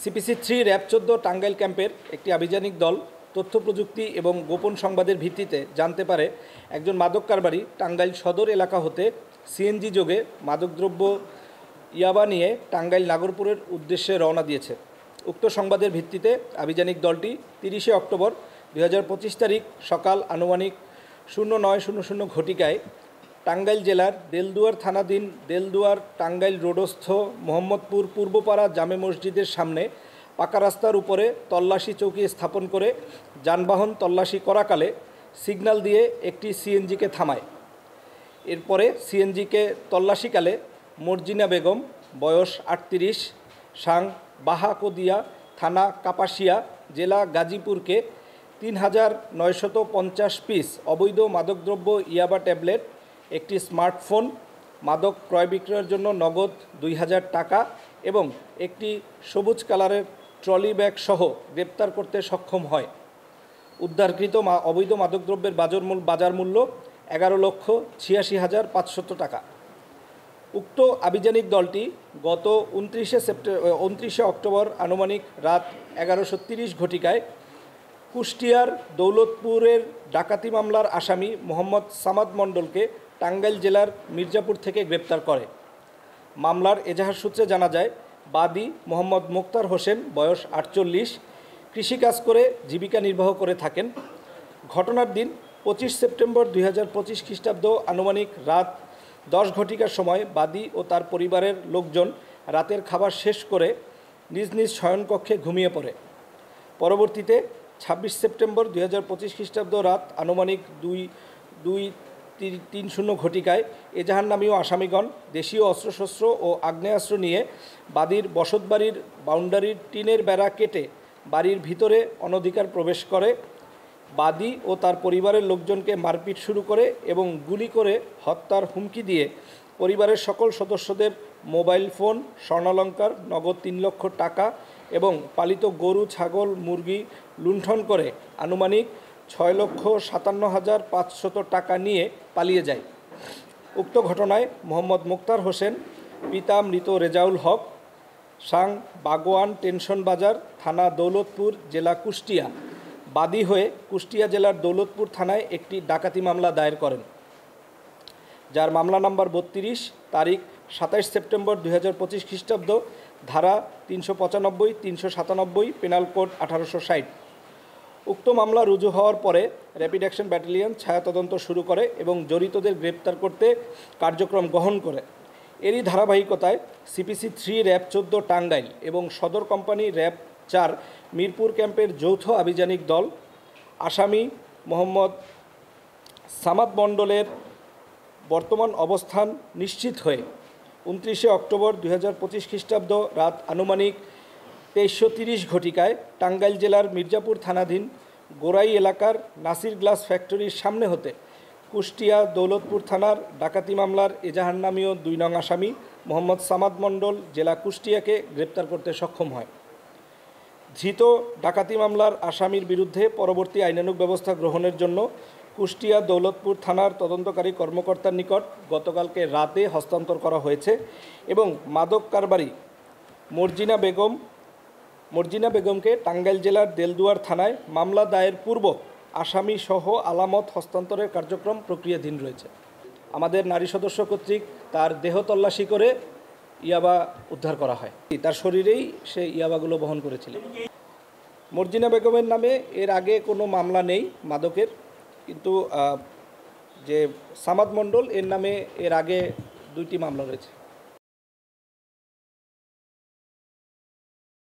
CPC 3 RAB 14 Tangail ক্যাম্পের একটি আভিযানিক দল তথ্য প্রযুক্তি এবং গোপন সংবাদের ভিত্তিতে জানতে পারে একজন মাদক কারবারি টাঙ্গাইল সদর এলাকা হতে সিএনজি যোগে মাদকদ্রব্য ইয়াবা নিয়ে টাঙ্গাইল নাগরপুরের উদ্দেশ্যে রওনা দিয়েছে। উক্ত সংবাদের ভিত্তিতে আভিযানিক দলটি 30 অক্টোবর 2025 তারিখ সকাল আনুমানিক 09:00 ঘটিকায় টাঙ্গাইল জেলার দেলদুয়ার থানাধীন দেলদুয়ার টাঙ্গাইল রোডস্থ মোহাম্মদপুর পূর্বপাড়া জামে মসজিদের সামনে পাকা রাস্তার উপরে তল্লাশি চৌকি স্থাপন করে যানবাহন তল্লাশি করাকালে সিগন্যাল দিয়ে একটি সিএনজিকে থামায়। এরপরে সিএনজিকে তল্লাশিকালে মর্জিনা বেগম, বয়স 38, সাং বাহাকদিয়া, থানা কাপাসিয়া, জেলা গাজীপুরকে 3950 পিস অবৈধ মাদকদ্রব্য ইয়াবা ট্যাবলেট, একটি স্মার্টফোন, মাদক ক্রয় বিক্রয়ের জন্য নগদ 2000 টাকা এবং একটি সবুজ কালারের ট্রলি ব্যাগ সহ গ্রেপ্তার করতে সক্ষম হয়। উদ্ধারকৃত অবৈধ মাদকদ্রব্যের বাজার মূল্য 11,86,500 টাকা। উক্ত আভিযানিক দলটি গত 29 অক্টোবর আনুমানিক রাত 11:30 ঘটিকায় কুষ্টিয়ার দৌলতপুরের ডাকাতি মামলার আসামি মোহাম্মদ সামাদ মণ্ডলকে টাঙ্গাইল জেলার মির্জাপুর থেকে গ্রেপ্তার করে। মামলার এজাহার সূত্রে জানা যায়, বাদী মোহাম্মদ মোক্তার হোসেন, বয়স 48, কৃষিকাজ করে জীবিকা নির্বাহ করে থাকেন। ঘটনার দিন 25 সেপ্টেম্বর 2025 খ্রিস্টাব্দ আনুমানিক রাত 10 ঘটিকার সময় বাদী ও তার পরিবারের লোকজন রাতের খাবার শেষ করে নিজ নিজ শয়নকক্ষে ঘুমিয়ে পড়ে। পরবর্তীতে 26 সেপ্টেম্বর 2025 খ্রিস্টাব্দ রাত আনুমানিক 2:30 ঘটিকায় এজাহার নামীয় আসামিগণ দেশীয় অস্ত্রশস্ত্র ও আগ্নেয়াস্ত্র নিয়ে বাদীর বসতবাড়ির বাউন্ডারির টিনের বেড়া কেটে বাড়ির ভিতরে অনধিকার প্রবেশ করে। বাদী ও তার পরিবারের লোকজনকে মারপিট শুরু করে এবং গুলি করে হত্যার হুমকি দিয়ে পরিবারের সকল সদস্যদের মোবাইল ফোন, স্বর্ণালঙ্কার, নগদ 3 লক্ষ টাকা এবং পালিত গরু, ছাগল, মুরগি লুণ্ঠন করে আনুমানিক 6,57,500 টাকা নিয়ে পালিয়ে যায়। উক্ত ঘটনায় মোহাম্মদ মোক্তার হোসেন, পিতা মৃত রেজাউল হক, সাং বাগোয়ান টেনশন বাজার, থানা দৌলতপুর, জেলা কুষ্টিয়া, বাদী হয়ে কুষ্টিয়া জেলার দৌলতপুর থানায় একটি ডাকাতি মামলা দায়ের করেন, যার মামলা নম্বর 32, তারিখ 27 সেপ্টেম্বর 2025 খ্রিস্টাব্দ, ধারা 395, 397, পেনাল কোড 1860। উক্ত মামলা রুজু হওয়ার পরে র্যাপিড অ্যাকশন ব্যাটালিয়ন ছায়া তদন্ত শুরু করে এবং জড়িতদের গ্রেপ্তার করতে কার্যক্রম গ্রহণ করে। এরই ধারাবাহিকতায় সিপিসি 3 র্যাব 14 টাঙ্গাইল এবং সদর কোম্পানি র্যাব 4 মিরপুর ক্যাম্পের যৌথ আভিযানিক দল আসামি মোহাম্মদ সামাদ মণ্ডলের বর্তমান অবস্থান নিশ্চিত হয়ে 29 অক্টোবর 2025 খ্রিস্টাব্দ রাত আনুমানিক 23:30 ঘটিকায় টাঙ্গাইল জেলার মির্জাপুর থানাধীন গোরাই এলাকার নাসির গ্লাস ফ্যাক্টরির সামনে হতে কুষ্টিয়া দৌলতপুর থানার ডাকাতি মামলার এজাহার নামীয় 2 নং আসামি মোহাম্মদ সামাদ মণ্ডল, জেলা কুষ্টিয়াকে গ্রেপ্তার করতে সক্ষম হয়। ধৃত ডাকাতি মামলার আসামির বিরুদ্ধে পরবর্তী আইনানুগ ব্যবস্থা গ্রহণের জন্য কুষ্টিয়া দৌলতপুর থানার তদন্তকারী কর্মকর্তার নিকট গতকালকে রাতে হস্তান্তর করা হয়েছে এবং মাদক কারবারি মর্জিনা বেগমকে টাঙ্গাইল জেলার দেলদুয়ার থানায় মামলা দায়ের পূর্বক আসামি সহ আলামত হস্তান্তরের কার্যক্রম প্রক্রিয়াধীন রয়েছে। আমাদের নারী সদস্য কর্তৃক তার দেহ তল্লাশি করে ইয়াবা উদ্ধার করা হয়। তার শরীরেই সে ইয়াবাগুলো বহন করেছিল। মর্জিনা বেগমের নামে এর আগে কোনো মামলা নেই মাদকের, কিন্তু যে সামাদ মণ্ডল এর নামে এর আগে 2টি মামলা রয়েছে।